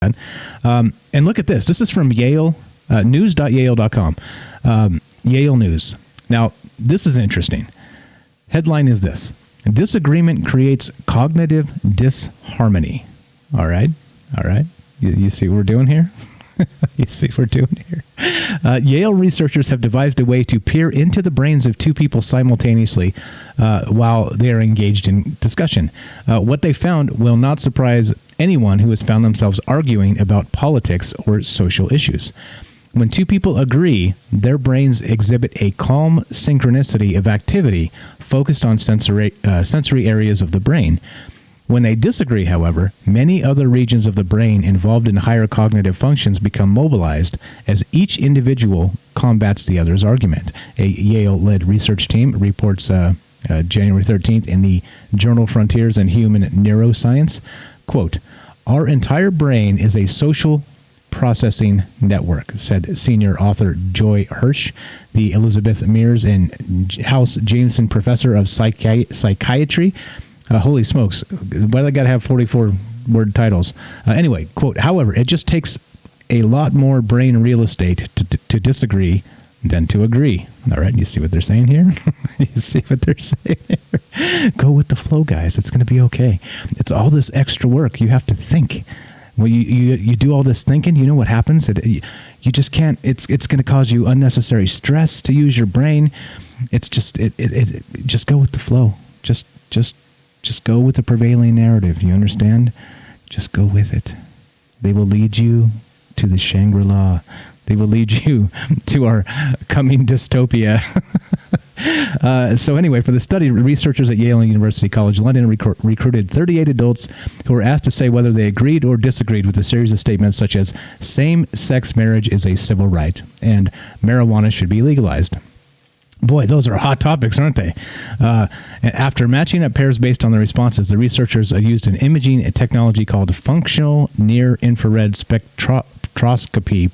And look at this. This is from Yale, news.yale.com. Yale News. Now, this is interesting. Headline is this: disagreement creates cognitive disharmony. All right. You see what we're doing here? Yale researchers have devised a way to peer into the brains of two people simultaneously while they are engaged in discussion. What they found will not surprise anyone who has found themselves arguing about politics or social issues. When two people agree, their brains exhibit a calm synchronicity of activity focused on sensory areas of the brain. When they disagree, however, many other regions of the brain involved in higher cognitive functions become mobilized as each individual combats the other's argument. A Yale-led research team reports January 13th in the journal Frontiers in Human Neuroscience, quote, "Our entire brain is a social processing network," said senior author Joy Hirsch, the Elizabeth Mears and House Jameson professor of psychiatry. Holy smokes, why do they got to have 44-word titles? Anyway, quote, "However, it just takes a lot more brain real estate to disagree than to agree." All right, you see what they're saying here? Go with the flow, guys. It's going to be okay. It's all this extra work. You have to think. Well, you do all this thinking, you know what happens? You just can't. It's going to cause you unnecessary stress to use your brain. It's just just go with the flow. Just go with the prevailing narrative. You understand? Just go with it. They will lead you to the Shangri-La. They will lead you to our coming dystopia. So anyway, for the study, researchers at Yale University College London recruited 38 adults who were asked to say whether they agreed or disagreed with a series of statements such as same-sex marriage is a civil right and marijuana should be legalized. Boy, those are hot topics, aren't they? After matching up pairs based on the responses, the researchers used an imaging technology called functional near-infrared spectroscopy,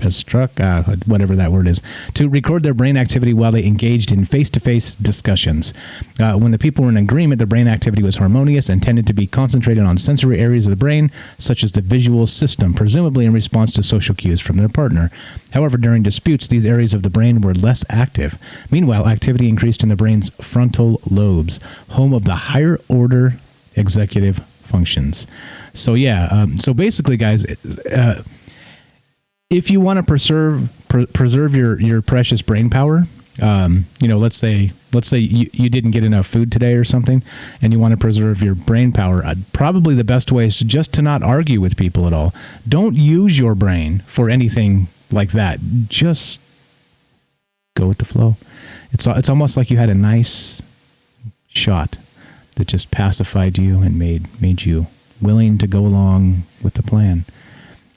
whatever that word is, to record their brain activity while they engaged in face-to-face discussions. When the people were in agreement, the brain activity was harmonious and tended to be concentrated on sensory areas of the brain, such as the visual system, presumably in response to social cues from their partner. However, during disputes, these areas of the brain were less active. Meanwhile, activity increased in the brain's frontal lobes, home of the higher-order executive functions. So, so basically, guys, if you want to preserve your precious brain power, let's say you didn't get enough food today or something, and you want to preserve your brain power, probably the best way is just to not argue with people at all. Don't use your brain for anything like that. Just go with the flow. It's almost like you had a nice shot that just pacified you and made you willing to go along with the plan.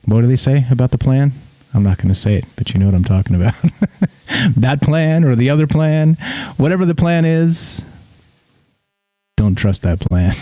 What do they say about the plan? I'm not going to say it, but you know what I'm talking about. That plan or the other plan, whatever the plan is, don't trust that plan.